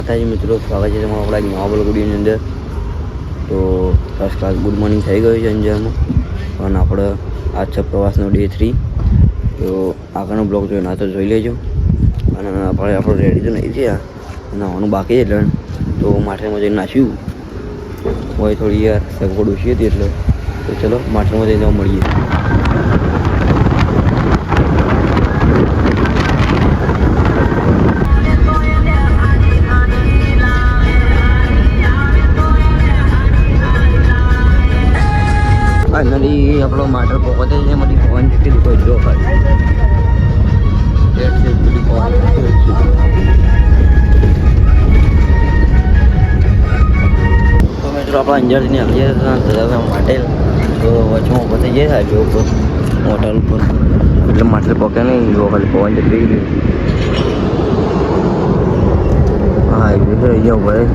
મિત્રો સ્વાગત છે તમારું આપણા નવા બ્લોગ વિડીયોની અંદર. તો ફર્સ્ટ ક્લાસ ગુડ મોર્નિંગ થઈ ગયું છે અંજારમાં અને આપણે આજ છે પ્રવાસનો ડે 3. તો આગળનો બ્લોગ જોઈને આ તો જોઈ લેજો. અને આપણે રેડી તો નહીં થયા, નાવાનું બાકી છે એટલે તો માઠામાં જઈને નાખ્યું હોય થોડી યાર સગવડ ઓછી હતી એટલે. તો ચલો માઠામાં જઈને મળીએ. ફાઇનલી આપણો માટર પહોંચે છે. એમાંથી પવન જેટલી કોઈ જો ખાલી તો મિત્રો આપણા અંજારથી નીકળીએ માટે તો વચમાં પહોંચી જાય હાઈવે ઉપર હોટલ ઉપર એટલે માટર પહોંચે નહીં. જો ખાલી પવન જેટલી હાઈવે તો રહી જાવ ભાઈ.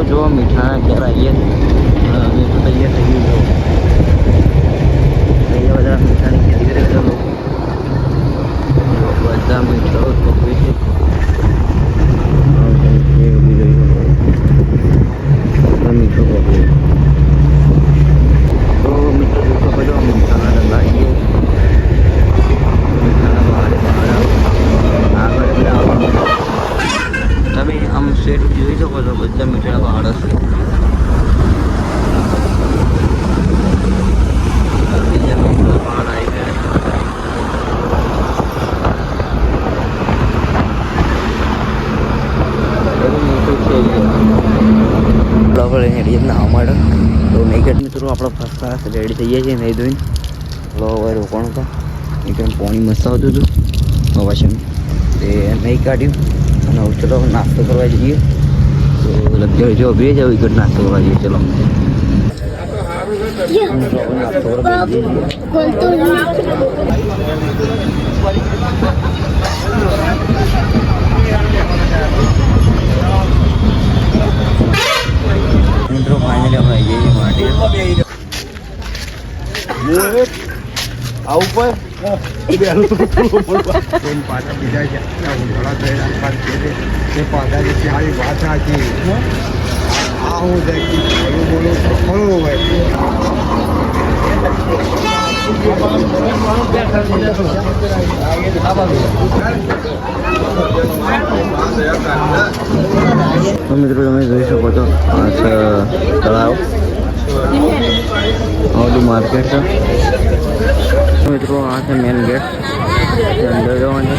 જો મીઠાના ક્યારે આવીએ અમે તો તૈયાર થઈ ગયું. અહીંયા બધા મીઠાની ખેતી કરે બધા મીઠો પકવી છે. મીઠો પકવી તો મીઠો જોશો બધો મીઠાના ડબ્બા આવીએ. તમે આમ સેટ જોઈ શકો છો બધા મીઠાના પહાડ હશે. પહાડ આવી ગયા નાવા માટે તો નહીં કે મિત્રો આપણે ફર્સ્ટ ક્લાસ રેડી થઈ ગયા છીએ નહીં ધોઈને. હવે રોકાણ હતા એકદમ પાણી મસ્ત આવતું હતું વાસણ તે નહીં કાઢ્યું. અને હવે ચલો નાસ્તો કરવા જઈએ. તો લગ્ન જો ઉભી જાવ એક નાસ્તો કરવા જઈએ. ચલો નાસ્તો કરવા જઈએ. મિત્રો ફાઇનલી આપણે આવી જઈએ માટે આવું પણ પાછા બીજા છે પાછા જે સારી ભાષા છે આ હું બોલું ખરું હોય. તો મિત્રો તમે જોઈ શકો છો આ તળાવ આવડું માર્કેટ છે. મિત્રો આ છે મેન ગેટ અંદર જવાનું છે.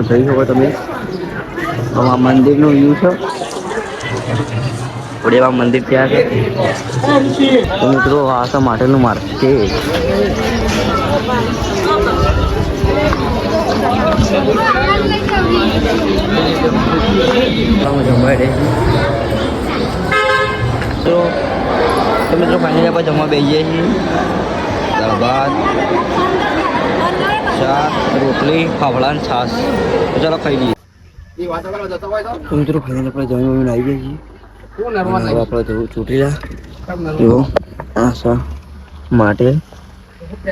જઈ શકો તમે. આ મંદિરનું વ્યૂ છે. થોડી મંદિર ત્યાં છે. તો મિત્રો આ તો માટેનું માર્કેટ છે. તો મિત્રો ફાઇનલી આપણે જમવા બેસીએ છીએ. દાળ ભાત ચા રોટલી ફાફડા ને છાશ. તો ચાલો ખાઈ લઈએ. તો મિત્રો ફાઇનલી આપણે જમીને આવી ગયા છીએ. આપણે જવું ચોટીલા. જો આ સા માટે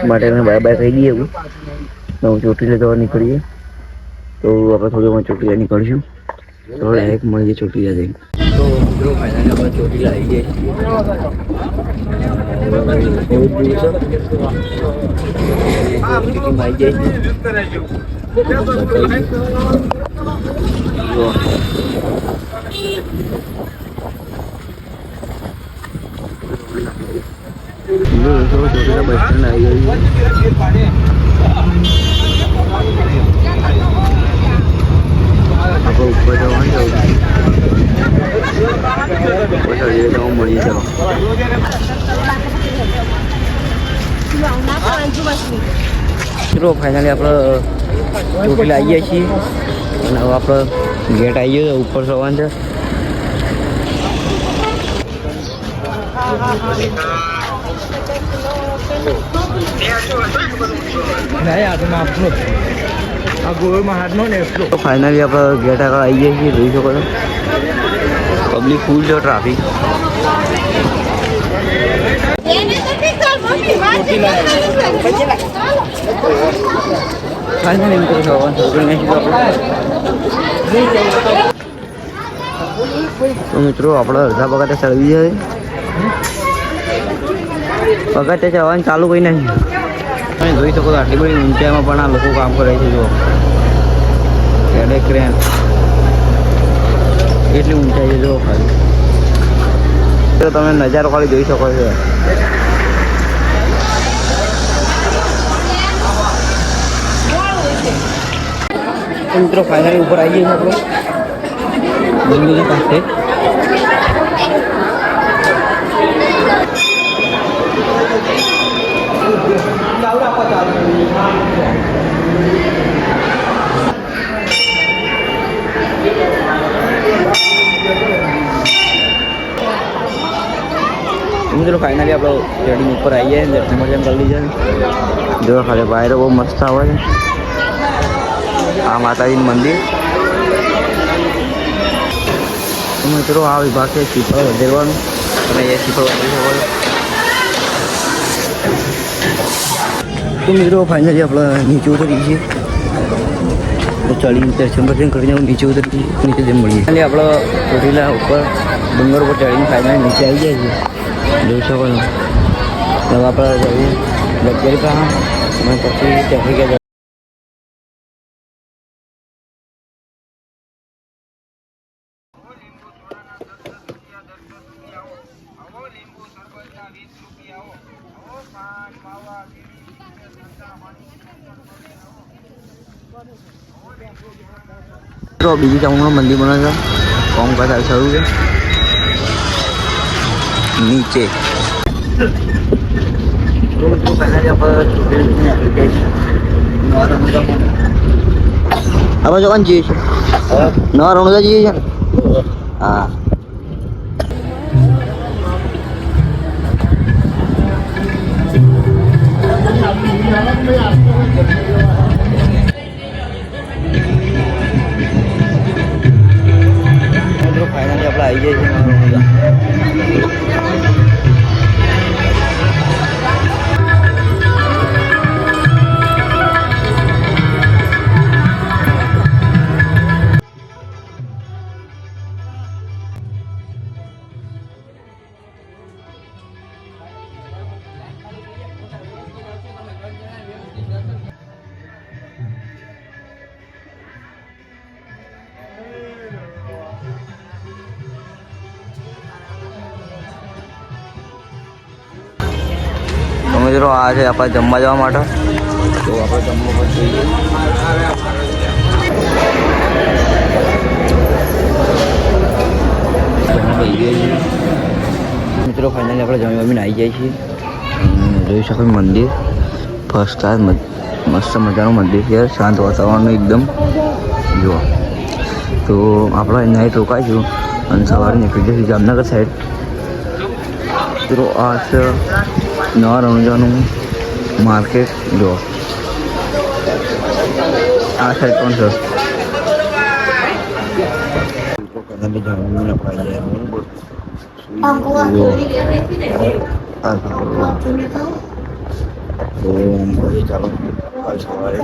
બાય બાય થઈ ગઈ એવું. તો ચોટીલા જવા નીકળીએ. તો આપણે થોડી વાર ચોટીલા નીકળશું. તો ડાયરેક્ટ મળીએ ચોટીલા જઈને. તો મિત્રો ફાઇનલી આપણે ચોટીલા આવી ગયા છીએ. આપણે ઉપર જવાનું મળી ચલો ફાઇનલી આપણે ચોટીલા આવી ગયા છીએ અને હવે આપણે ગેટ આવી ગયો ઉપર જવાનું છે. ફાઇનલી આપણે ગેટ આગળ આવી ગયા છીએ. જોઈ શકો છો પબ્લિક ફૂલ છે, ટ્રાફિક. ફાઇનલી તો મિત્રો આપણે અડધા પગાટે ચડવી જાય. પગાટે ચડવાનું ચાલુ કઈ નહીં. તમે જોઈ શકો છો આટલી બધી ઊંચાઈમાં પણ આ લોકો કામ કરે છે. જો ક્રેન એટલી ઊંચાઈ છે. જો ખાલી તો તમે નજારો ખાલી જોઈ શકો છો. મિત્રો ફાઇનલી ઉપર આવી જઈએ આપણે બંગલોની પાસે. મિત્રો ફાઇનલી આપણે રેડિંગ ઉપર આવી જાય. દર્શન કરી લીધા. જો ખાલી વાયરો બહુ મસ્ત આવે છે. આ માતાજીનું મંદિર. મિત્રો આ વિભાગ છે શ્રીફળ વધેરવાનું. તમે એ શ્રીફળ વાપરી શકો છો. તો મિત્રો ફાઇનલી આપણે નીચે ઉતરીએ છીએ. તો ચડીને દર્શન કરીને નીચે ઉતરી નીચે જેમ મળીએ. ફાઇનલી આપણે ચોટીલા ઉપર ડુંગર ઉપર ચડીને ફાઇનલી નીચે આવી જાય છે. જોઈ શકો છો. હવે આપણે જઈએ લક્ઝરી પાસે અને પછી ટ્રાફિક. તો બીજી ચામુંડનું મંદિર બને છે. કોમકાજ શરૂ છે નીચે. હવે જોવાનું જઈએ છીએ. નવા રણુજા જઈએ છીએ ને. હા ફાઇનલી આપણે આવી જઈએ છીએ. મિત્રો આ છે આપણે જમવા જવા માટે. તો આપણે જમવા પર જઈએ. મિત્રો ફાઇનલી આપણે જમીને આવી જાય છીએ. જોઈ શકો મંદિર ફર્સ્ટ ક્લાસ મસ્ત મજાનું મંદિર છે. શાંત વાતાવરણનું એકદમ. જુઓ તો આપણે નાઇટ રોકાઈશું અને સવારે નીકળી જઈશું જામનગર સાઈડ. મિત્રો આ છે નવા રણુજાનું માર્કેટ. જો આ સાઈડ પણ છે. ચાલો સવારે